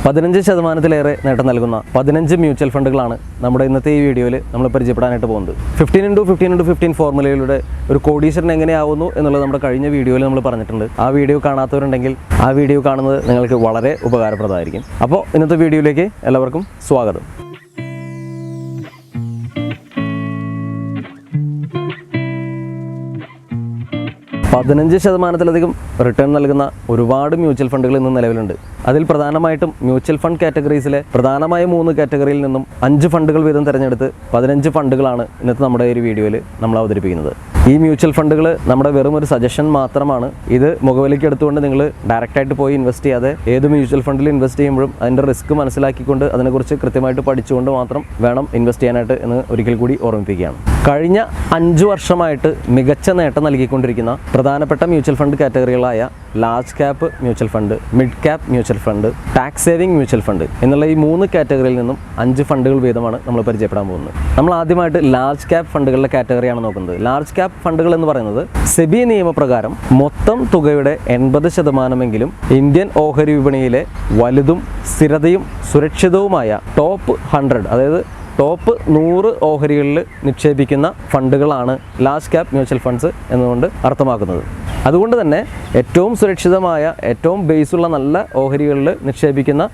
15% നേട്ടം നൽകുന്ന 15 മ്യൂച്വൽ ഫണ്ടുകളാണ് നമ്മുടെ ഇന്നത്തെ ഈ വീഡിയോയിൽ നമ്മൾ പരിചയപ്പെടാനായിട്ട് പോകുന്നത്. 15x15x15 ഫോർമുലയിലൂടെ ഒരു കോടീശ്വരൻ എങ്ങനെയാവുന്നു എന്നുള്ളത് നമ്മുടെ കഴിഞ്ഞ വീഡിയോയിൽ നമ്മൾ പറഞ്ഞിട്ടുണ്ട്. ആ വീഡിയോ കാണാത്തവരുണ്ടെങ്കിൽ ആ വീഡിയോ കാണുന്നത് നിങ്ങൾക്ക് വളരെ ഉപകാരപ്രദമായിരിക്കും. അപ്പോൾ ഇന്നത്തെ വീഡിയോയിലേക്ക് എല്ലാവർക്കും സ്വാഗതം. %15 റിട്ടേൺ നൽകുന്ന ഒരുപാട് മ്യൂച്വൽ ഫണ്ടുകൾ ഇന്ന് നിലവിലുണ്ട്. അതിൽ പ്രധാനമായിട്ടും മ്യൂച്വൽ ഫണ്ട് കാറ്റഗറീസിലെ പ്രധാനമായ 3 കാറ്റഗറിയിൽ നിന്നും 5 ഫണ്ടുകൾ വീതം തിരഞ്ഞെടുത്ത് 15 ഫണ്ടുകളാണ് ഇന്നത്തെ നമ്മുടെ ഒരു വീഡിയോയിൽ നമ്മൾ അവതരിപ്പിക്കുന്നത്. ഈ മ്യൂച്വൽ ഫണ്ടുകൾ നമ്മുടെ വെറും ഒരു സജഷൻ മാത്രമാണ്. ഇത് മുഖവിലേക്ക് എടുത്തുകൊണ്ട് നിങ്ങൾ ഡയറക്റ്റായിട്ട് പോയി ഇൻവെസ്റ്റ് ചെയ്യാതെ ഏത് മ്യൂച്വൽ ഫണ്ടിൽ ഇൻവെസ്റ്റ് ചെയ്യുമ്പോഴും അതിൻ്റെ റിസ്ക് മനസ്സിലാക്കിക്കൊണ്ട് അതിനെക്കുറിച്ച് കൃത്യമായിട്ട് പഠിച്ചുകൊണ്ട് മാത്രം വേണം ഇൻവെസ്റ്റ് ചെയ്യാനായിട്ട് എന്ന് ഒരിക്കൽ കൂടി ഓർമ്മിപ്പിക്കുകയാണ്. കഴിഞ്ഞ 5 വർഷമായിട്ട് മികച്ച നേട്ടം നൽകിക്കൊണ്ടിരിക്കുന്ന പ്രധാനപ്പെട്ട മ്യൂച്വൽ ഫണ്ട് കാറ്റഗറികളായ large cap mutual fund, mid cap mutual fund, tax saving mutual fund എന്നുള്ള ഈ 3 കാറ്റഗറിയിൽ നിന്നും 5 ഫണ്ടുകൾ വീതമാണ് നമ്മൾ പരിചയപ്പെടാൻ പോകുന്നത്. നമ്മൾ ആദ്യമായിട്ട് ലാർജ് ക്യാപ്പ് ഫണ്ടുകളുടെ കാറ്റഗറിയാണ് നോക്കുന്നത്. ലാർജ് ക്യാപ്പ് ഫണ്ടുകൾ എന്ന് പറയുന്നത് സെബി നിയമപ്രകാരം മൊത്തം തുകയുടെ 80% ഇന്ത്യൻ ഓഹരി വിപണിയിലെ വലുതും സ്ഥിരതയും സുരക്ഷിതവുമായ ടോപ്പ് 100, അതായത് ടോപ്പ് 100 ഓഹരികളിൽ നിക്ഷേപിക്കുന്ന ഫണ്ടുകളാണ് ലാർജ് ക്യാപ്പ് മ്യൂച്വൽ ഫണ്ട്സ് എന്നുകൊണ്ട് അർത്ഥമാക്കുന്നത്. അതുകൊണ്ട് തന്നെ ഏറ്റവും സുരക്ഷിതമായ, ഏറ്റവും ബേസുള്ള നല്ല ഓഹരികളിൽ നിക്ഷേപിക്കുന്ന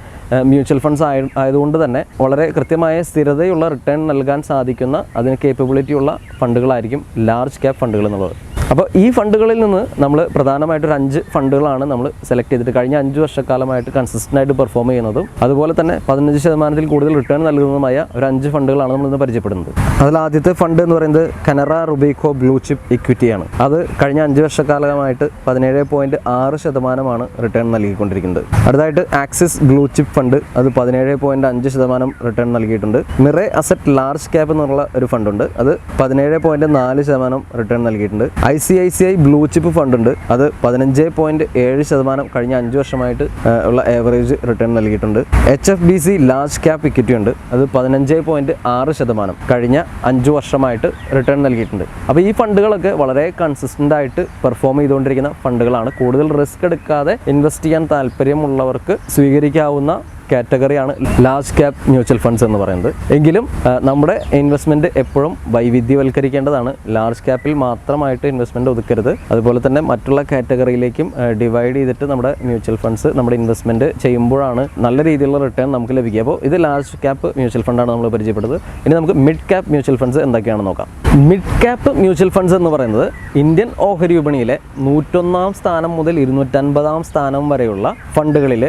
മ്യൂച്വൽ ഫണ്ട്സ് ആയതുകൊണ്ട് തന്നെ വളരെ കൃത്യമായ സ്ഥിരതയുള്ള റിട്ടേൺ നൽകാൻ സാധിക്കുന്ന അതിന് കേപ്പബിലിറ്റിയുള്ള ഫണ്ടുകളായിരിക്കും ലാർജ് ക്യാപ്പ് ഫണ്ടുകൾ എന്നുള്ളത്. അപ്പോൾ ഈ ഫണ്ടുകളിൽ നിന്ന് നമ്മൾ പ്രധാനമായിട്ടൊരു 5 ഫണ്ടുകളാണ് നമ്മൾ സെലക്ട് ചെയ്തിട്ട് കഴിഞ്ഞ 5 വർഷക്കാലമായിട്ട് കൺസിസ്റ്റൻ്റ് ആയിട്ട് പെർഫോം ചെയ്യുന്നതും അതുപോലെ തന്നെ 15% കൂടുതൽ റിട്ടേൺ നൽകുന്നതുമായ ഒരു 5 ഫണ്ടുകളാണ് നമ്മളിന്ന് പരിചയപ്പെടുന്നത്. അതിൽ ആദ്യത്തെ ഫണ്ട് എന്ന് പറയുന്നത് കനറ റുബിക്കോ ബ്ലൂ ചിപ്പ് ഇക്വിറ്റിയാണ്. അത് കഴിഞ്ഞ 5 വർഷക്കാലമായിട്ട് 17.6% റിട്ടേൺ നൽകിക്കൊണ്ടിരിക്കുന്നത്. അടുത്തായിട്ട് ആക്സിസ് ബ്ലൂ ചിപ്പ് ഫണ്ട്, അത് 17.5% റിട്ടേൺ നൽകിയിട്ടുണ്ട്. മിറേ അസറ്റ് ലാർജ് ക്യാപ്പ് എന്നുള്ള ഒരു ഫണ്ടുണ്ട്, അത് 17.4% റിട്ടേൺ നൽകിയിട്ടുണ്ട്. ICICI ബ്ലൂ ചിപ്പ് ഫണ്ട് ഉണ്ട്, അത് 15.7% കഴിഞ്ഞ 5 വർഷമായിട്ട് ഉള്ള ആവറേജ് റിട്ടേൺ നൽകിയിട്ടുണ്ട്. HFBC ലാർജ് ക്യാപ്പ് ഇക്വിറ്റി ഉണ്ട്, അത് 15.6% കഴിഞ്ഞ 5 വർഷമായിട്ട് റിട്ടേൺ നൽകിയിട്ടുണ്ട്. അപ്പോൾ ഈ ഫണ്ടുകളൊക്കെ വളരെ കൺസിസ്റ്റൻ്റ് ആയിട്ട് പെർഫോം ചെയ്തുകൊണ്ടിരിക്കുന്ന ഫണ്ടുകളാണ്. കൂടുതൽ റിസ്ക് എടുക്കാതെ ഇൻവെസ്റ്റ് ചെയ്യാൻ താല്പര്യമുള്ളവർക്ക് സ്വീകരിക്കാവുന്ന കാറ്റഗറിയാണ് ലാർജ് ക്യാപ്പ് മ്യൂച്വൽ ഫണ്ട്സ് എന്ന് പറയുന്നത്. എങ്കിലും നമ്മുടെ ഇൻവെസ്റ്റ്മെൻറ്റ് എപ്പോഴും വൈവിധ്യവൽക്കരിക്കേണ്ടതാണ്. ലാർജ് ക്യാപ്പിൽ മാത്രമായിട്ട് ഇൻവെസ്റ്റ്മെൻറ്റ് ഒതുക്കരുത്. അതുപോലെ തന്നെ മറ്റുള്ള കാറ്റഗറിയിലേക്കും ഡിവൈഡ് ചെയ്തിട്ട് നമ്മുടെ മ്യൂച്വൽ ഫണ്ട്സ് നമ്മുടെ ഇൻവെസ്റ്റ്മെൻറ്റ് ചെയ്യുമ്പോഴാണ് നല്ല രീതിയിലുള്ള റിട്ടേൺ നമുക്ക് ലഭിക്കുക. അപ്പോൾ ഇത് ലാർജ് ക്യാപ്പ് മ്യൂച്വൽ ഫണ്ടാണ് നമ്മൾ പരിചയപ്പെടുന്നത്. ഇനി നമുക്ക് മിഡ് ക്യാപ്പ് മ്യൂച്വൽ ഫണ്ട്സ് എന്തൊക്കെയാണെന്ന് നോക്കാം. മിഡ് ക്യാപ്പ് മ്യൂച്വൽ ഫണ്ട്സ് എന്ന് പറയുന്നത് ഇന്ത്യൻ ഓഹരി വിപണിയിലെ 101 സ്ഥാനം മുതൽ 250 സ്ഥാനം വരെയുള്ള ഫണ്ടുകളിൽ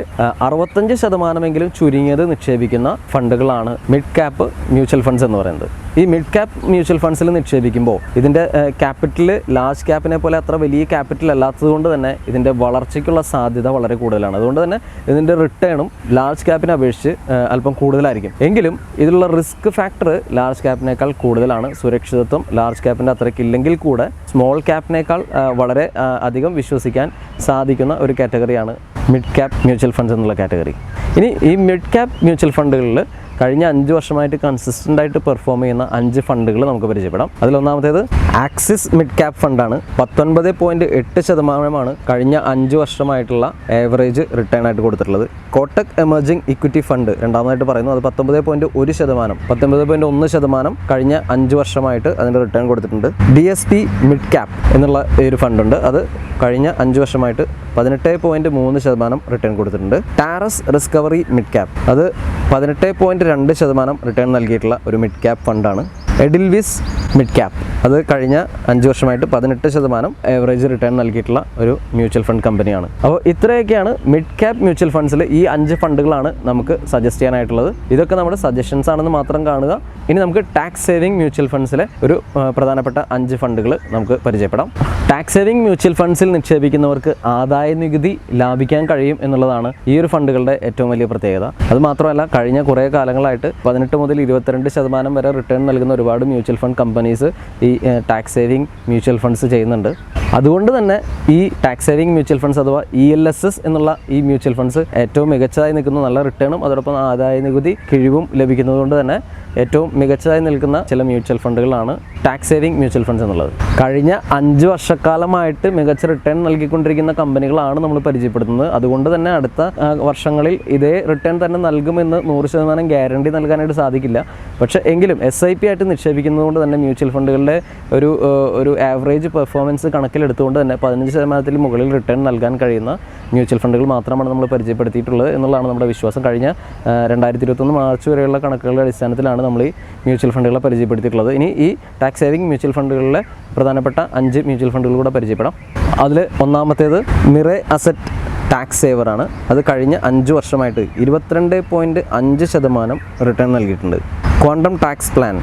65% ചുരുങ്ങിയത് നിക്ഷേപിക്കുന്ന ഫണ്ടുകളാണ് മിഡ് ക്യാപ്പ് മ്യൂച്വൽ ഫണ്ട്സ് എന്ന് പറയുന്നത്. ഈ മിഡ് ക്യാപ്പ് മ്യൂച്വൽ ഫണ്ട്സിൽ നിക്ഷേപിക്കുമ്പോൾ ഇതിൻ്റെ ക്യാപിറ്റൽ ലാർജ് ക്യാപ്പിനെ പോലെ അത്ര വലിയ ക്യാപിറ്റൽ അല്ലാത്തതുകൊണ്ട് തന്നെ ഇതിൻ്റെ വളർച്ചയ്ക്കുള്ള സാധ്യത വളരെ കൂടുതലാണ്. അതുകൊണ്ട് തന്നെ ഇതിൻ്റെ റിട്ടേണും ലാർജ് ക്യാപ്പിനെ അപേക്ഷിച്ച് അല്പം കൂടുതലായിരിക്കും. എങ്കിലും ഇതിലുള്ള റിസ്ക് ഫാക്ടർ ലാർജ് ക്യാപ്പിനേക്കാൾ കൂടുതലാണ്. സുരക്ഷിതത്വം ലാർജ് ക്യാപ്പിൻ്റെ അത്രയ്ക്കില്ലെങ്കിൽ കൂടെ സ്മോൾ ക്യാപ്പിനേക്കാൾ വളരെ അധികം വിശ്വസിക്കാൻ സാധിക്കുന്ന ഒരു കാറ്റഗറിയാണ് മിഡ് ക്യാപ്പ് മ്യൂച്വൽ ഫണ്ട്സ് എന്നുള്ള കാറ്റഗറി. ഇനി ഈ മിഡ് ക്യാപ്പ് മ്യൂച്വൽ ഫണ്ടുകളിൽ കഴിഞ്ഞ 5 വർഷമായിട്ട് കൺസിസ്റ്റൻ്റ് ആയിട്ട് പെർഫോം ചെയ്യുന്ന 5 ഫണ്ടുകൾ നമുക്ക് പരിചയപ്പെടാം. അതിലൊന്നാമത്തേത് ആക്സിസ് മിഡ് ക്യാപ്പ് ഫണ്ടാണ്. 19.8% കഴിഞ്ഞ 5 വർഷമായിട്ടുള്ള ആവറേജ് റിട്ടേൺ ആയിട്ട് കൊടുത്തിട്ടുള്ളത്. കോട്ടക് എമർജിംഗ് ഇക്വിറ്റി ഫണ്ട് രണ്ടാമതായിട്ട് പറയുന്നു, അത് 19.1%, 19.1% കഴിഞ്ഞ 5 വർഷമായിട്ട് അതിൻ്റെ റിട്ടേൺ കൊടുത്തിട്ടുണ്ട്. DSP മിഡ് ക്യാപ്പ് എന്നുള്ള ഒരു ഫണ്ടുണ്ട്, അത് കഴിഞ്ഞ 5 വർഷമായിട്ട് 18.3% റിട്ടേൺ കൊടുത്തിട്ടുണ്ട്. ടാരസ് റിസ്കവറി മിഡ് ക്യാപ്പ്, അത് 18.2% റിട്ടേൺ നൽകിയിട്ടുള്ള ഒരു മിഡ് ക്യാപ്പ് ഫണ്ടാണ്. എഡിൽവിസ് മിഡ് ക്യാപ്പ്, അത് കഴിഞ്ഞ 5 വർഷമായിട്ട് 18% ആവറേജ് റിട്ടേൺ നൽകിയിട്ടുള്ള ഒരു മ്യൂച്വൽ ഫണ്ട് കമ്പനിയാണ്. അപ്പോൾ ഇത്രയൊക്കെയാണ് മിഡ് ക്യാപ്പ് മ്യൂച്വൽ ഫണ്ട്സിൽ ഈ 5 ഫണ്ടുകളാണ് നമുക്ക് സജസ്റ്റ് ചെയ്യാനായിട്ടുള്ളത്. ഇതൊക്കെ നമ്മുടെ സജഷൻസ് ആണെന്ന് മാത്രം കാണുക. ഇനി നമുക്ക് ടാക്സ് സേവിംഗ് മ്യൂച്വൽ ഫണ്ട്സിലെ ഒരു പ്രധാനപ്പെട്ട 5 ഫണ്ടുകൾ നമുക്ക് പരിചയപ്പെടാം. ടാക്സ് സേവിംഗ് മ്യൂച്വൽ ഫണ്ട്സിൽ നിക്ഷേപിക്കുന്നവർക്ക് ആദായ നികുതി ലാഭിക്കാൻ കഴിയും എന്നുള്ളതാണ് ഈ ഒരു ഫണ്ടുകളുടെ ഏറ്റവും വലിയ പ്രത്യേകത. അതുമാത്രമല്ല, കഴിഞ്ഞ കുറേ കാലങ്ങളായിട്ട് 18 മുതൽ 22% വരെ റിട്ടേൺ നൽകുന്ന ഒരുപാട് മ്യൂച്വൽ ഫണ്ട് കമ്പനീസ് ഈ ടാക്സ് സേവിംഗ് മ്യൂച്വൽ ഫണ്ട്സ് ചെയ്യുന്നുണ്ട്. അതുകൊണ്ട് തന്നെ ഈ ടാക്സ് സേവിംഗ് മ്യൂച്വൽ ഫണ്ട്സ് അഥവാ ELSS എന്നുള്ള ഈ മ്യൂച്വൽ ഫണ്ട്സ് ഏറ്റവും മികച്ചതായി നിൽക്കുന്ന നല്ല റിട്ടേണും അതോടൊപ്പം ആദായ നികുതി കിഴിവും ലഭിക്കുന്നതുകൊണ്ട് തന്നെ ഏറ്റവും മികച്ചതായി നിൽക്കുന്ന ചില മ്യൂച്വൽ ഫണ്ടുകളാണ് ടാക്സ് സേവിംഗ് മ്യൂച്വൽ ഫണ്ട്സ് എന്നുള്ളത്. കഴിഞ്ഞ 5 വർഷക്കാലമായിട്ട് മികച്ച റിട്ടേൺ നൽകിക്കൊണ്ടിരിക്കുന്ന കമ്പനികളാണ് നമ്മൾ പരിചയപ്പെടുത്തുന്നത്. അതുകൊണ്ട് തന്നെ അടുത്ത വർഷങ്ങളിൽ ഇതേ റിട്ടേൺ തന്നെ നൽകുമെന്ന് 100% ഗ്യാരണ്ടി നൽകാനായിട്ട് സാധിക്കില്ല. പക്ഷേ എങ്കിലും SIP ആയിട്ട് നിക്ഷേപിക്കുന്നതുകൊണ്ട് തന്നെ മ്യൂച്വൽ ഫണ്ടുകളുടെ ഒരു ആവറേജ് പെർഫോമൻസ് കണക്കിലെടുത്തുകൊണ്ട് തന്നെ 15% മുകളിൽ റിട്ടേൺ നൽകാൻ കഴിയുന്ന മ്യൂച്വൽ ഫണ്ടുകൾ മാത്രമാണ് നമ്മൾ പരിചയപ്പെടുത്തിയിട്ടുള്ളത് എന്നുള്ളതാണ് നമ്മുടെ വിശ്വാസം. കഴിഞ്ഞ 2021 മാർച്ച് വരെയുള്ള കണക്കുകളുടെ അടിസ്ഥാനത്തിലാണ് നമ്മൾ ഈ മ്യൂച്വൽ ഫണ്ടുകളെ പരിചയപ്പെടുത്തിയിട്ടുള്ളത്. ഇനി ഈ ടാക്സ് സേവിംഗ് മ്യൂച്വൽ ഫണ്ടുകളിലെ പ്രധാനപ്പെട്ട 5 മ്യൂച്വൽ ഫണ്ടുകൾ കൂടെ പരിചയപ്പെടാം. അതിൽ ഒന്നാമത്തേത് മിറേ അസറ്റ് ടാക്സ് സേവറാണ്. അത് കഴിഞ്ഞ 5 വർഷമായിട്ട് 22.5% റിട്ടേൺ നൽകിയിട്ടുണ്ട്. ക്വാണ്ടം ടാക്സ് പ്ലാൻ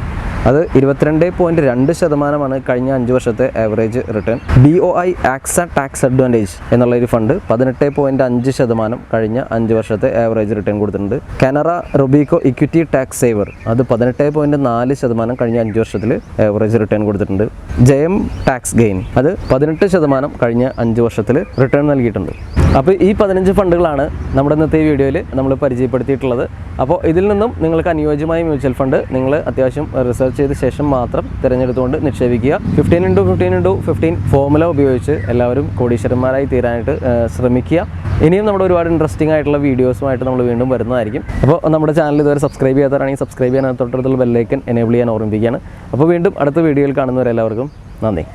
അത് 22.2% കഴിഞ്ഞ 5 വർഷത്തെ average return. BOI Axa tax advantage എന്നുള്ളൊരു ഫണ്ട് 18.5% കഴിഞ്ഞ 5 വർഷത്തെ ആവറേജ് റിട്ടേൺ കൊടുത്തിട്ടുണ്ട്. Canara Robeco equity tax saver അത് 18.4% കഴിഞ്ഞ 5 വർഷത്തിൽ ആവറേജ് റിട്ടേൺ കൊടുത്തിട്ടുണ്ട്. ജയം ടാക്സ് ഗെയിൻ അത് 18% കഴിഞ്ഞ 5 വർഷത്തിൽ റിട്ടേൺ നൽകിയിട്ടുണ്ട്. അപ്പോൾ ഈ 15 ഫണ്ടുകളാണ് നമ്മുടെ ഇന്നത്തെ ഈ വീഡിയോയിൽ നമ്മൾ പരിചയപ്പെടുത്തിയിട്ടുള്ളത്. അപ്പോൾ ഇതിൽ നിന്നും നിങ്ങൾക്ക് അനുയോജ്യമായ മ്യൂച്വൽ ഫണ്ട് നിങ്ങൾ അത്യാവശ്യം റിസർച്ച് ചെയ്ത ശേഷം മാത്രം തിരഞ്ഞെടുത്തുകൊണ്ട് നിക്ഷേപിക്കുക. 15x15x15 ഫോർമുല ഉപയോഗിച്ച് എല്ലാവരും കോടീശ്വരന്മാരായി തീരാനായിട്ട് ശ്രമിക്കുക. ഇനിയും നമ്മുടെ ഒരുപാട് ഇൻട്രസ്റ്റിംഗ് ആയിട്ടുള്ള വീഡിയോസുമായിട്ട് നമ്മൾ വീണ്ടും വരുന്നതായിരിക്കും. അപ്പോൾ നമ്മുടെ ചാനൽ ഇതുവരെ സബ്സ്ക്രൈബ് ചെയ്യാത്തവരാണെങ്കിൽ സബ്സ്ക്രൈബ് ചെയ്യാൻ തൊട്ടടുത്തുള്ള ബെല്ലൈക്കൻ എനേബിൾ ചെയ്യാൻ ഓർമ്മിപ്പിക്കുകയാണ്. അപ്പോൾ വീണ്ടും അടുത്ത വീഡിയോയിൽ കാണുന്നവരെല്ലാവർക്കും നന്ദി.